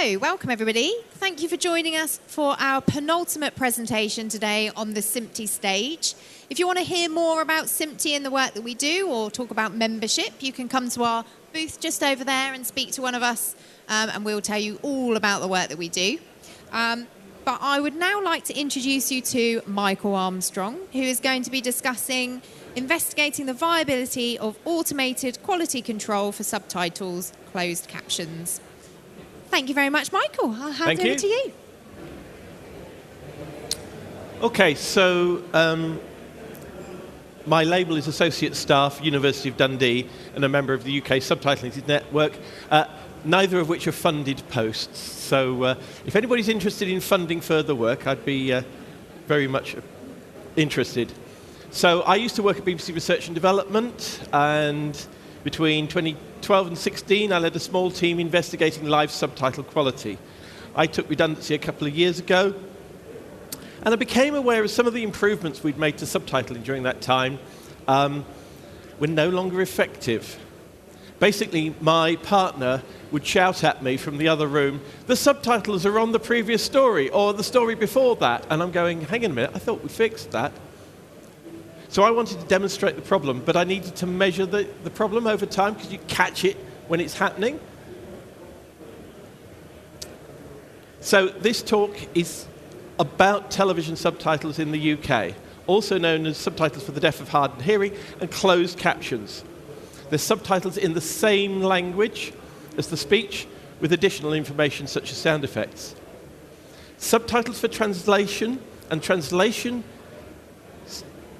So, welcome everybody. Thank you for joining us for our penultimate presentation today on the SMPTE stage. If you want to hear more about SMPTE and the work that we do, or talk about membership, you can come to our booth just over there and speak to one of us, and we'll tell you all about the work that we do. But I would now like to introduce you to Michael Armstrong, who is going to be discussing investigating the viability of automated quality control for subtitles, closed captions. Thank you very much, Michael. I'll hand over to you. Okay, so my label is Associate Staff, University of Dundee, and a member of the UK Subtitling Network, neither of which are funded posts. So if anybody's interested in funding further work, I'd be very much interested. So I used to work at BBC Research and Development, and between 2012 and 16, I led a small team investigating live subtitle quality. I took redundancy a couple of years ago, and I became aware of some of the improvements we'd made to subtitling during that time were no longer effective. Basically, my partner would shout at me from the other room, "The subtitles are on the previous story," or "the story before that." And I'm going, hang on a minute, I thought we fixed that. So I wanted to demonstrate the problem, but I needed to measure the problem over time, because you catch it when it's happening. So this talk is about television subtitles in the UK, also known as subtitles for the deaf of hard of hearing and closed captions. They're subtitles in the same language as the speech, with additional information such as sound effects. Subtitles for translation and translation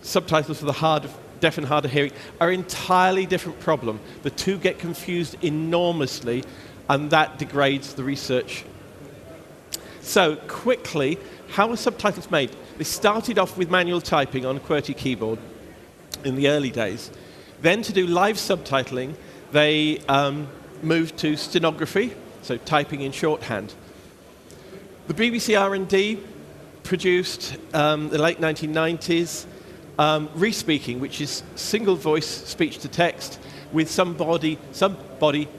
subtitles for the deaf and hard of hearing are an entirely different problem. The two get confused enormously, and that degrades the research. So quickly, how were subtitles made? They started off with manual typing on a QWERTY keyboard in the early days. Then, to do live subtitling, they moved to stenography, so typing in shorthand. The BBC R&D produced, in the late 1990s, re-speaking, which is single voice speech to text, with somebody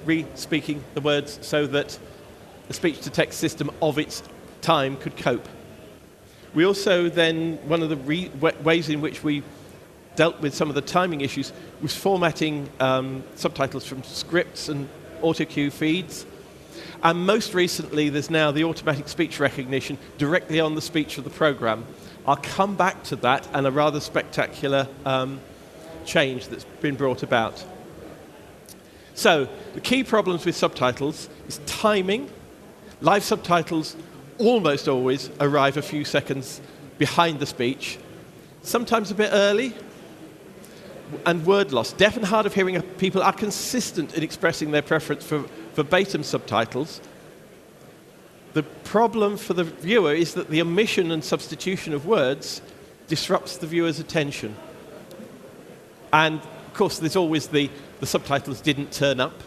re-speaking the words so that the speech to text system of its time could cope. We also then, one of the ways in which we dealt with some of the timing issues was formatting subtitles from scripts and autocue feeds. And most recently, there's now the automatic speech recognition directly on the speech of the program. I'll come back to that and a rather spectacular change that's been brought about. So, the key problems with subtitles is timing. Live subtitles almost always arrive a few seconds behind the speech, sometimes a bit early, and word loss. Deaf and hard of hearing people are consistent in expressing their preference for verbatim subtitles. The problem for the viewer is that the omission and substitution of words disrupts the viewer's attention. And, of course, there's always the subtitles didn't turn up.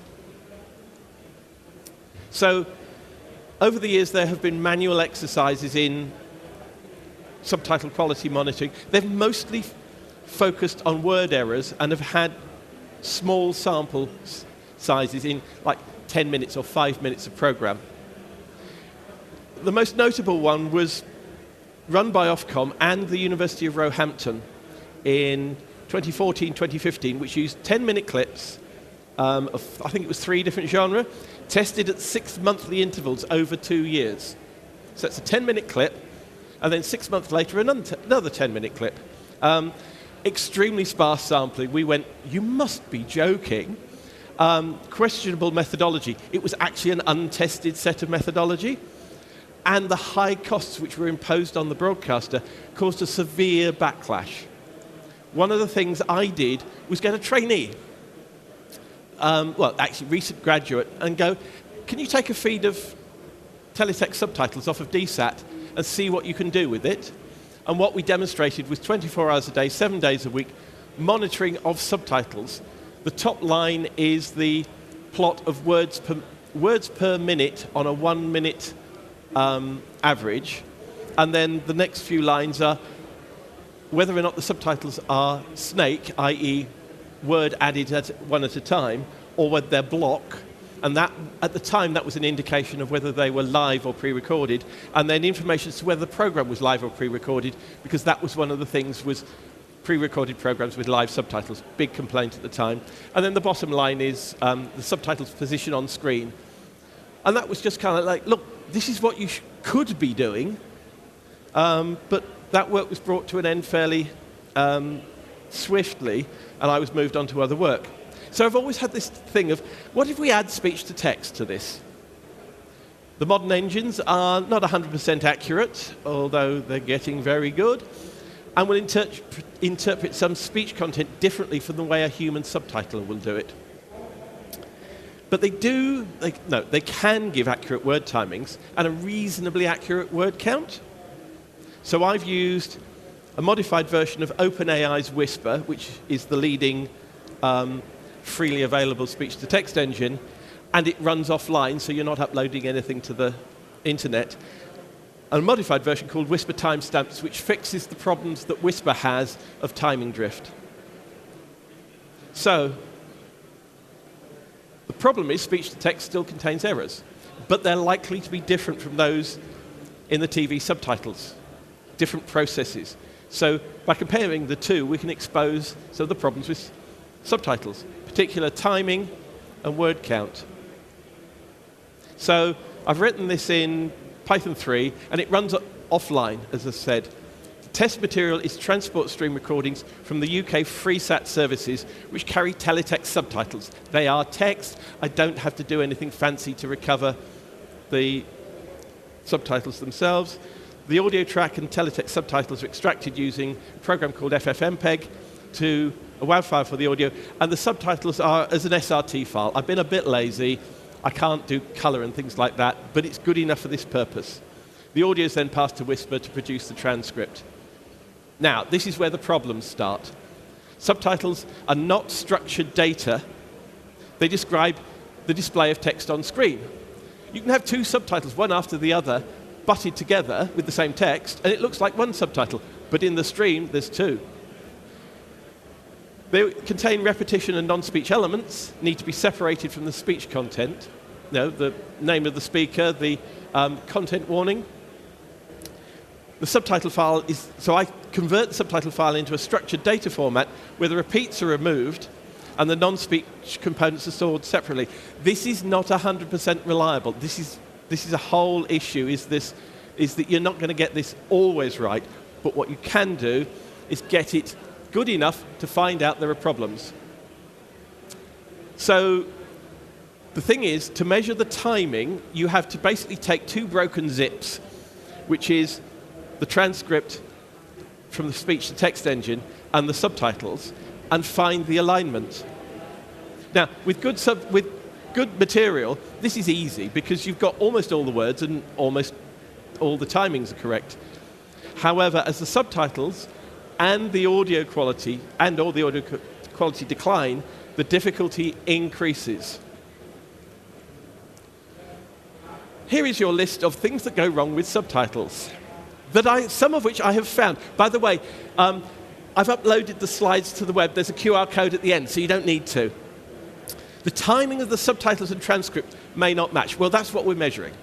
So, over the years, there have been manual exercises in subtitle quality monitoring. They've mostly focused on word errors and have had small sample sizes in like 10 minutes or 5 minutes of program. The most notable one was run by Ofcom and the University of Roehampton in 2014-2015, which used 10-minute clips of, I think it was 3 different genres, tested at 6 monthly intervals over 2 years. So it's a 10-minute clip, and then 6 months later, another 10-minute clip. Extremely sparse sampling. We went, you must be joking. Questionable methodology. It was actually an untested set of methodology. And the high costs which were imposed on the broadcaster caused a severe backlash. One of the things I did was get a trainee, actually recent graduate, and go, can you take a feed of teletext subtitles off of DSAT and see what you can do with it? And what we demonstrated was 24 hours a day, 7 days a week, monitoring of subtitles. The top line is the plot of words per minute on a 1 minute average. And then the next few lines are whether or not the subtitles are snake, i.e. word added one at a time, or whether they're block, And that, at the time, that was an indication of whether they were live or pre-recorded, and then information as to whether the program was live or pre-recorded, because that was one of the things, was pre-recorded programs with live subtitles. Big complaint at the time. And then the bottom line is the subtitles position on screen. And that was just kind of like, look, this is what you could be doing, but that work was brought to an end fairly swiftly, and I was moved on to other work. So I've always had this thing of, what if we add speech to text to this? The modern engines are not 100% accurate, although they're getting very good, and will interpret some speech content differently from the way a human subtitler will do it. But they can give accurate word timings and a reasonably accurate word count. So I've used a modified version of OpenAI's Whisper, which is the leading freely available speech-to-text engine, and it runs offline, so you're not uploading anything to the internet. A modified version called Whisper Timestamps, which fixes the problems that Whisper has of timing drift. So the problem is speech-to-text still contains errors, but they're likely to be different from those in the TV subtitles, different processes. So by comparing the two, we can expose some of the problems with subtitles, particular timing and word count. So I've written this in Python 3, and it runs offline, as I said. The test material is transport stream recordings from the UK FreeSat services, which carry teletext subtitles. They are text. I don't have to do anything fancy to recover the subtitles themselves. The audio track and teletext subtitles are extracted using a program called FFmpeg to a WAV file for the audio, and the subtitles are as an SRT file. I've been a bit lazy. I can't do color and things like that, but it's good enough for this purpose. The audio is then passed to Whisper to produce the transcript. Now, this is where the problems start. Subtitles are not structured data. They describe the display of text on screen. You can have two subtitles, one after the other, butted together with the same text, and it looks like one subtitle, but in the stream, there's two. They contain repetition and non-speech elements, need to be separated from the speech content. The name of the speaker, the content warning. The subtitle file is, so I convert the subtitle file into a structured data format where the repeats are removed and the non-speech components are stored separately. This is not 100% reliable. This is a whole issue, is that you're not going to get this always right, but what you can do is get it good enough to find out there are problems. So the thing is, to measure the timing, you have to basically take two broken zips, which is the transcript from the speech-to-text engine and the subtitles, and find the alignment. Now, with good material, this is easy because you've got almost all the words and almost all the timings are correct. However, as the subtitles and the audio quality decline, the difficulty increases. Here is your list of things that go wrong with subtitles, some of which I have found. By the way, I've uploaded the slides to the web. There's a QR code at the end, so you don't need to. The timing of the subtitles and transcript may not match. Well, that's what we're measuring.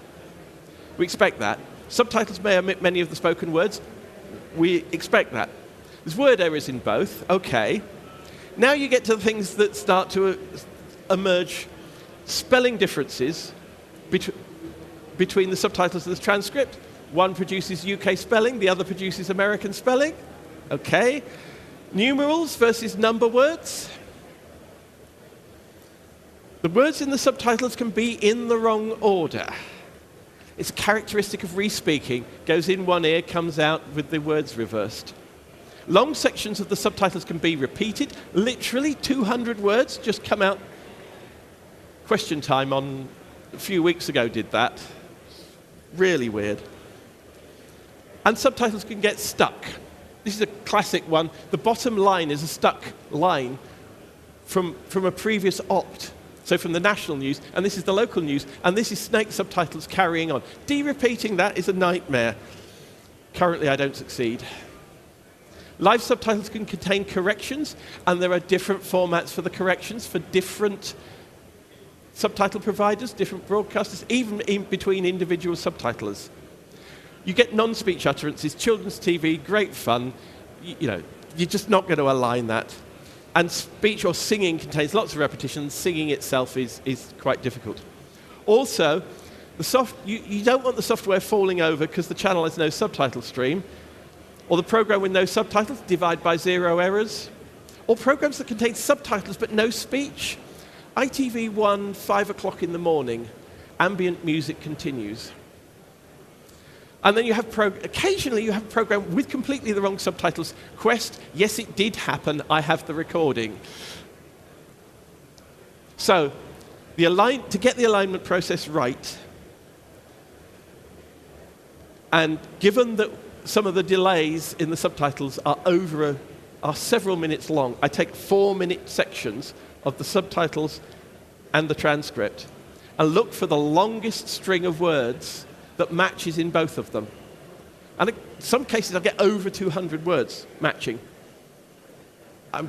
We expect that. Subtitles may omit many of the spoken words. We expect that. There's word errors in both. Okay. Now you get to the things that start to emerge. Spelling differences between the subtitles and the transcript. One produces UK spelling, the other produces American spelling. Okay. Numerals versus number words. The words in the subtitles can be in the wrong order. It's a characteristic of re-speaking. Goes in one ear, comes out with the words reversed. Long sections of the subtitles can be repeated. Literally 200 words just come out. Question Time on a few weeks ago did that. Really weird. And subtitles can get stuck. This is a classic one. The bottom line is a stuck line from a previous opt. So from the national news, and this is the local news, and this is snake subtitles carrying on. De-repeating that is a nightmare. Currently, I don't succeed. Live subtitles can contain corrections, and there are different formats for the corrections for different subtitle providers, different broadcasters, even in between individual subtitlers. You get non-speech utterances, children's TV, great fun. You know, you're just not going to align that. And speech or singing contains lots of repetition. Singing itself is quite difficult. Also, you don't want the software falling over because the channel has no subtitle stream, or the program with no subtitles, divide by 0 errors, or programs that contain subtitles but no speech. ITV1, 5 o'clock in the morning, ambient music continues. And then you have occasionally you have a program with completely the wrong subtitles. Quest, yes, it did happen. I have the recording. So, to get the alignment process right, and given that some of the delays in the subtitles are several minutes long, I take 4-minute sections of the subtitles and the transcript and look for the longest string of words that matches in both of them. And in some cases, I get over 200 words matching. I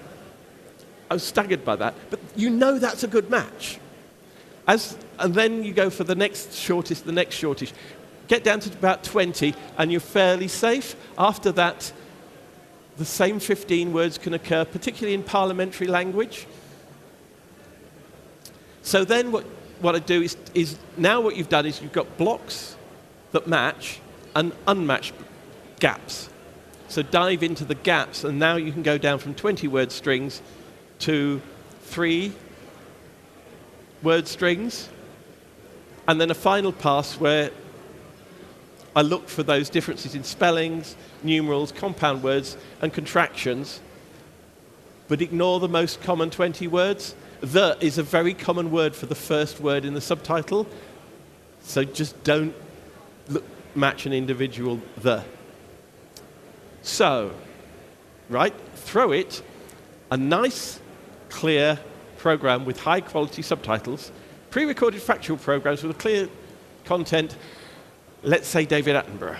was staggered by that, but you know that's a good match. And then you go for the next shortest, get down to about 20, and you're fairly safe. After that, the same 15 words can occur, particularly in parliamentary language. So then what I do is now what you've done is you've got blocks that match and unmatched gaps. So dive into the gaps, and now you can go down from 20-word strings to 3-word strings, and then a final pass where I look for those differences in spellings, numerals, compound words, and contractions, but ignore the most common 20 words. The is a very common word for the first word in the subtitle, so just don't match an individual the. So, right, throw it a nice, clear program with high-quality subtitles, pre-recorded factual programs with a clear content, let's say David Attenborough.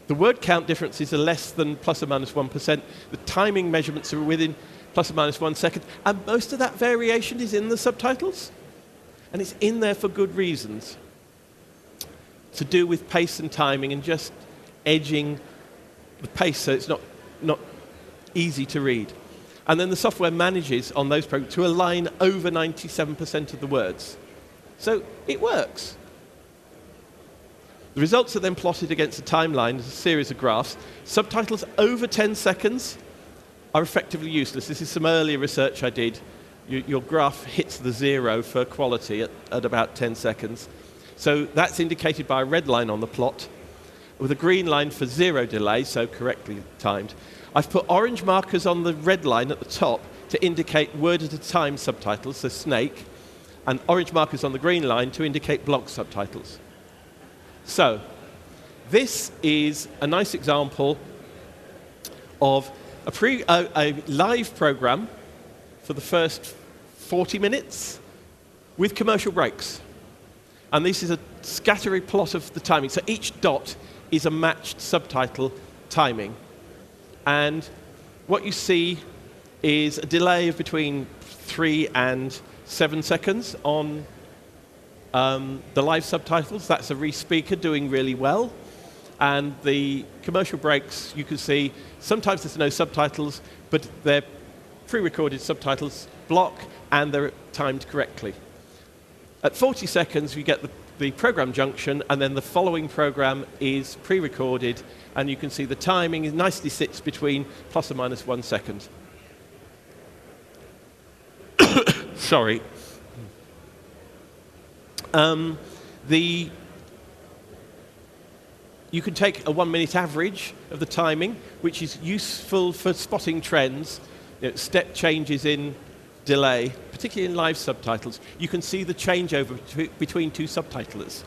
The word count differences are less than plus or minus 1%. The timing measurements are within plus or minus 1 second. And most of that variation is in the subtitles. And it's in there for good reasons. To do with pace and timing and just edging the pace so it's not easy to read. And then the software manages on those programs to align over 97% of the words. So it works. The results are then plotted against a timeline as a series of graphs. Subtitles over 10 seconds are effectively useless. This is some earlier research I did. Your graph hits the 0 for quality at about 10 seconds. So that's indicated by a red line on the plot, with a green line for 0 delay, so correctly timed. I've put orange markers on the red line at the top to indicate word at a time subtitles, so snake, and orange markers on the green line to indicate block subtitles. So, this is a nice example of a live program for the first 40 minutes with commercial breaks. And this is a scattered plot of the timing. So each dot is a matched subtitle timing. And what you see is a delay of between 3 and 7 seconds on the live subtitles. That's a re-speaker doing really well. And the commercial breaks, you can see, sometimes there's no subtitles, but they're pre-recorded subtitles block, and they're timed correctly. At 40 seconds, you get the program junction, and then the following program is pre-recorded, and you can see the timing nicely sits between plus or minus 1 second. Sorry. You can take a 1-minute average of the timing, which is useful for spotting trends, step changes in delay, particularly in live subtitles. You can see the changeover between two subtitlers.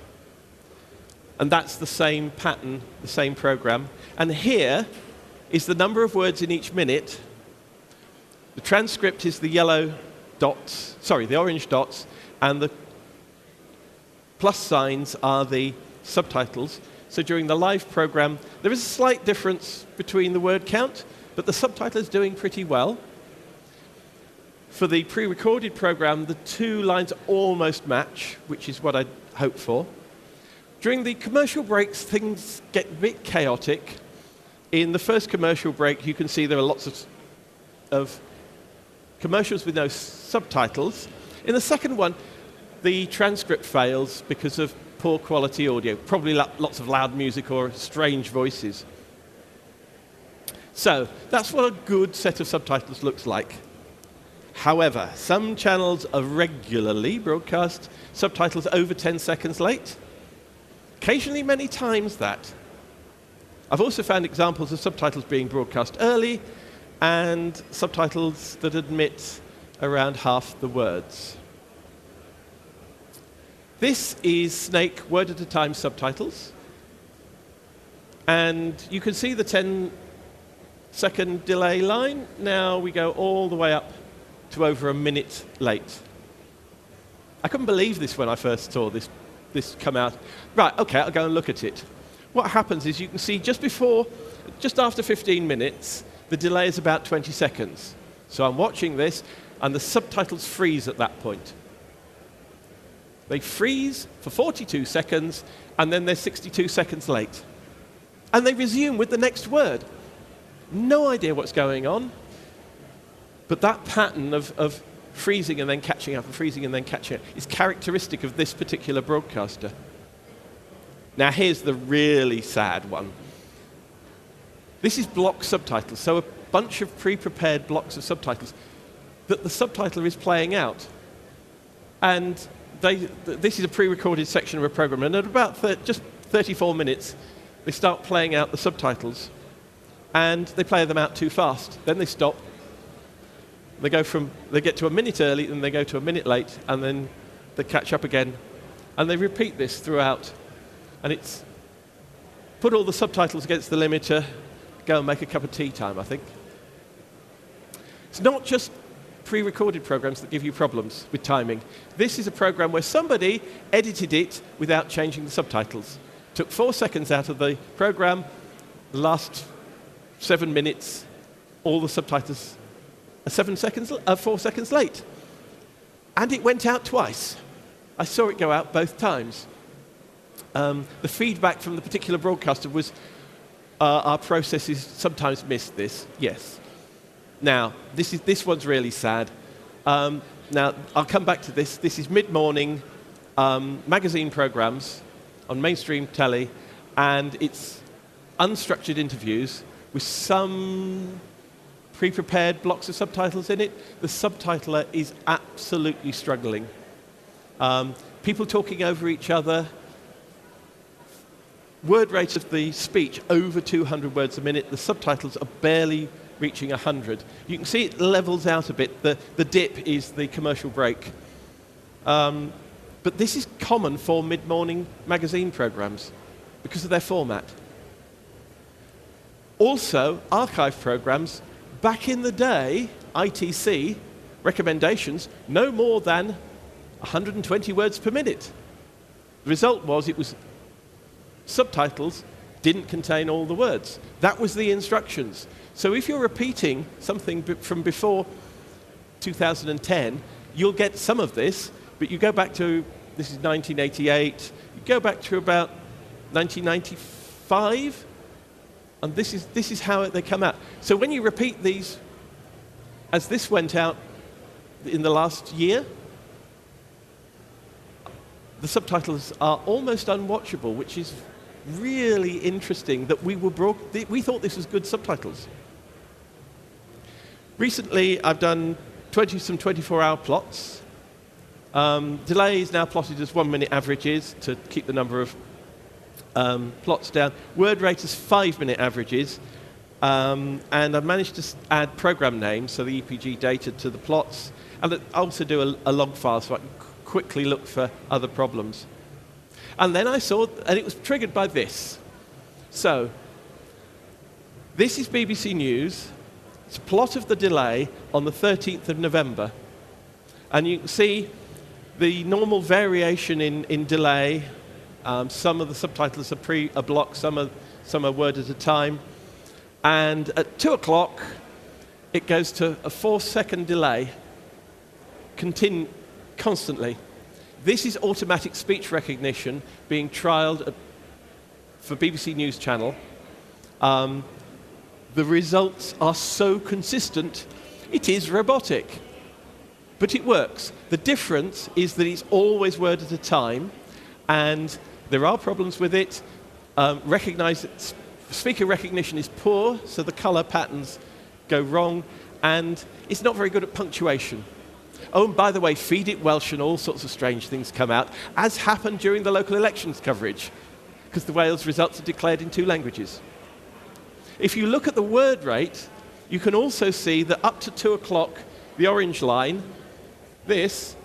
And that's the same pattern, the same program. And here is the number of words in each minute. The transcript is the yellow dots, the orange dots, and the plus signs are the subtitles. So during the live program, there is a slight difference between the word count, but the subtitle is doing pretty well. For the pre-recorded program, the two lines almost match, which is what I'd hoped for. During the commercial breaks, things get a bit chaotic. In the first commercial break, you can see there are lots of commercials with no subtitles. In the second one, the transcript fails because of poor quality audio, probably lots of loud music or strange voices. So that's what a good set of subtitles looks like. However, some channels regularly broadcast subtitles over 10 seconds late. Occasionally many times that. I've also found examples of subtitles being broadcast early and subtitles that admit around half the words. This is Snake word-at-a-time subtitles. And you can see the 10-second delay line. Now we go all the way up to over a minute late. I couldn't believe this when I first saw this come out. Right, okay, I'll go and look at it. What happens is you can see just after 15 minutes, the delay is about 20 seconds. So I'm watching this, and the subtitles freeze at that point. They freeze for 42 seconds, and then they're 62 seconds late. And they resume with the next word. No idea what's going on. But that pattern of freezing and then catching up and freezing and then catching up is characteristic of this particular broadcaster. Now here's the really sad one. This is block subtitles, so a bunch of pre-prepared blocks of subtitles that the subtitler is playing out. And this is a pre-recorded section of a program, and at about just 34 minutes, they start playing out the subtitles, and they play them out too fast. Then they stop. They get to a minute early, and they go to a minute late, and then they catch up again, and they repeat this throughout. And it's put all the subtitles against the limiter, go and make a cup of tea time, I think. It's not just pre-recorded programs that give you problems with timing. This is a program where somebody edited it without changing the subtitles. Took 4 seconds out of the program, the last 7 minutes, all the subtitles are 4 seconds late. And it went out twice. I saw it go out both times. The feedback from the particular broadcaster was our processes sometimes missed this. Yes. Now, this one's really sad. Now, I'll come back to this. This is mid-morning magazine programs on mainstream telly, and it's unstructured interviews with some pre-prepared blocks of subtitles in it. The subtitler is absolutely struggling. People talking over each other. Word rate of the speech over 200 words a minute. The subtitles are barely reaching 100. You can see it levels out a bit. The dip is the commercial break. But this is common for mid-morning magazine programs because of their format. Also, archive programs, back in the day, ITC recommendations, no more than 120 words per minute. The result was subtitles didn't contain all the words. That was the instructions. So if you're repeating something from before 2010, you'll get some of this, but you go back to, this is 1988, you go back to about 1995, and this is how they come out. So when you repeat these, as this went out in the last year, the subtitles are almost unwatchable, which is really interesting that we thought this was good subtitles. Recently, I've done some 24-hour plots. Delay is now plotted as 1 minute averages to keep the number of plots down. Word rate is 5-minute averages. And I've managed to add program names, so the EPG data to the plots. And I also do a log file so I can quickly look for other problems. And then I saw, and it was triggered by this. So, this is BBC News. It's a plot of the delay on the 13th of November. And you can see the normal variation in delay. Some of the subtitles are block, some are word at a time. And at 2 o'clock, it goes to a 4-second delay. constantly. This is automatic speech recognition being trialed for BBC News Channel. The results are so consistent, it is robotic. But it works. The difference is that it's always word at a time, and there are problems with it. Speaker recognition is poor, so the color patterns go wrong, and it's not very good at punctuation. Oh, and by the way, feed it Welsh and all sorts of strange things come out, as happened during the local elections coverage, because the Wales results are declared in 2 languages. If you look at the word rate, you can also see that up to 2 o'clock, the orange line, this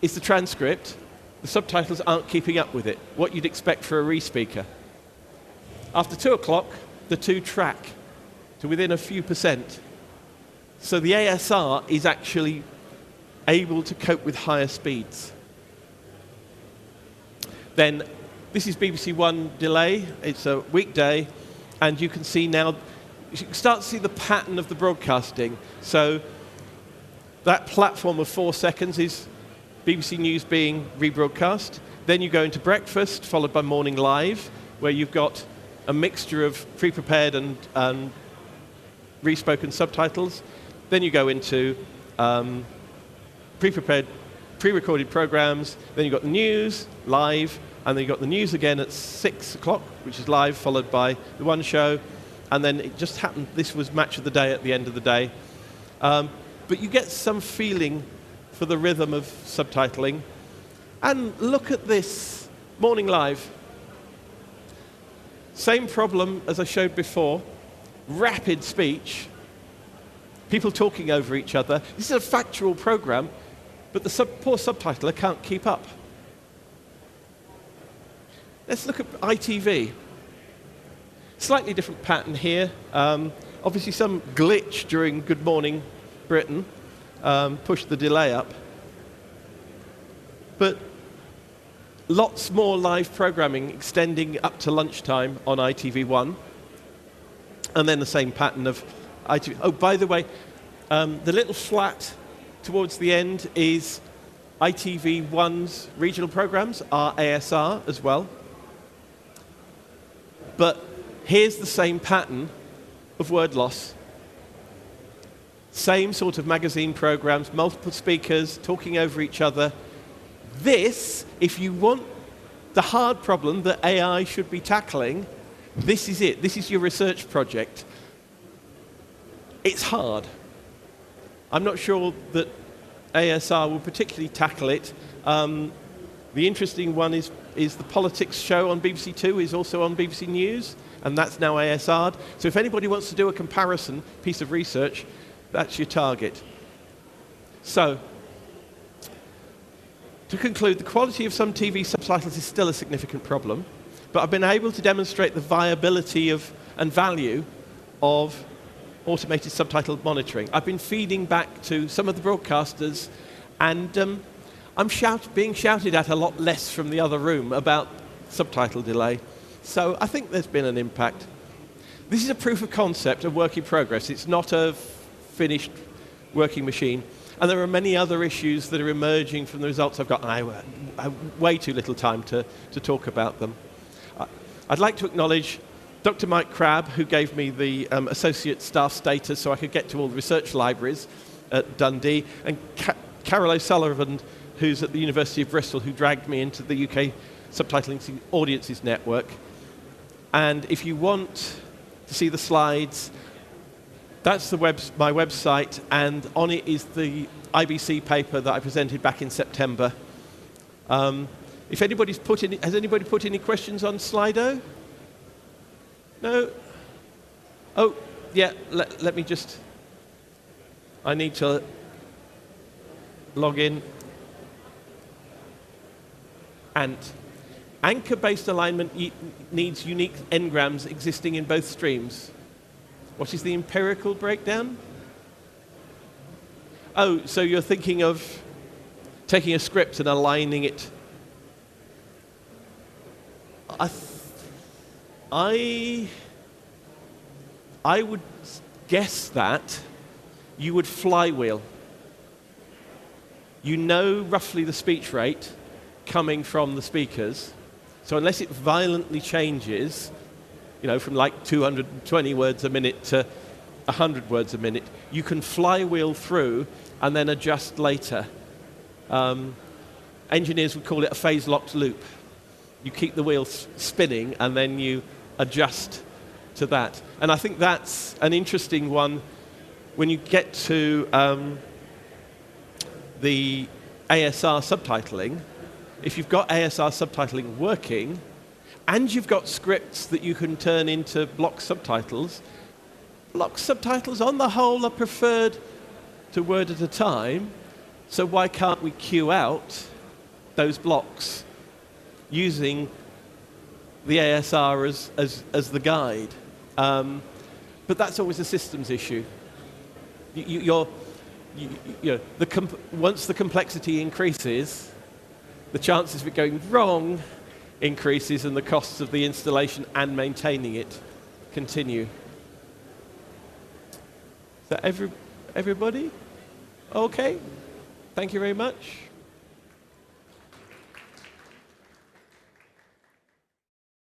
is the transcript. The subtitles aren't keeping up with it, what you'd expect for a re-speaker. After 2 o'clock, the 2 track to within a few percent. So the ASR is actually able to cope with higher speeds. Then this is BBC One delay. It's a weekday, and you can see now, you can start to see the pattern of the broadcasting. So that platform of 4 seconds is BBC News being rebroadcast. Then you go into breakfast, followed by morning live, where you've got a mixture of pre-prepared and re-spoken subtitles. Then you go into pre-prepared, pre-recorded programs. Then you've got the news, live, and then you've got the news again at 6 o'clock, which is live, followed by the One Show. And then it just happened, this was Match of the Day at the end of the day. But you get some feeling for the rhythm of subtitling. And look at this, morning live. Same problem as I showed before, rapid speech, people talking over each other. This is a factual program, but the poor subtitler can't keep up. Let's look at ITV. Slightly different pattern here. Obviously some glitch during Good Morning Britain pushed the delay up. But lots more live programming extending up to lunchtime on ITV1. And then the same pattern of ITV. Oh, by the way, the little flat towards the end is ITV1's regional programs are ASR as well. But here's the same pattern of word loss. Same sort of magazine programs, multiple speakers talking over each other. This, if you want the hard problem that AI should be tackling, this is it. This is your research project. It's hard. I'm not sure that ASR will particularly tackle it. The interesting one is the politics show on BBC Two is also on BBC News, and that's now ASR'd. So if anybody wants to do a comparison piece of research, that's your target. So, to conclude, the quality of some TV subtitles is still a significant problem, but I've been able to demonstrate the viability of and value of automated subtitle monitoring. I've been feeding back to some of the broadcasters, and I'm being shouted at a lot less from the other room about subtitle delay. So I think there's been an impact. This is a proof of concept, a work in progress. It's not a finished working machine. And there are many other issues that are emerging from the results I've got, and I have way too little time to talk about them. I'd like to acknowledge Dr. Mike Crabb, who gave me the associate staff status so I could get to all the research libraries at Dundee, and Carol O'Sullivan, who's at the University of Bristol, who dragged me into the UK Subtitling Audiences Network. And if you want to see the slides, that's my website, and on it is the IBC paper that I presented back in September. If anybody's has anybody put any questions on Slido? No? Oh, yeah, let me just, I need to log in. Anchor-based alignment needs unique n-grams existing in both streams. What is the empirical breakdown? Oh, so you're thinking of taking a script and aligning it. I would guess that you would flywheel. You know roughly the speech rate coming from the speakers. So unless it violently changes, from like 220 words a minute to 100 words a minute, you can flywheel through and then adjust later. Engineers would call it a phase-locked loop. You keep the wheel spinning and then you adjust to that. And I think that's an interesting one when you get to the ASR subtitling. If you've got ASR subtitling working and you've got scripts that you can turn into block subtitles on the whole are preferred to word at a time, so why can't we queue out those blocks using the ASR as the guide? But that's always a systems issue. Once the complexity increases, the chances of it going wrong increases and the costs of the installation and maintaining it continue. Is that everybody? Okay. Thank you very much.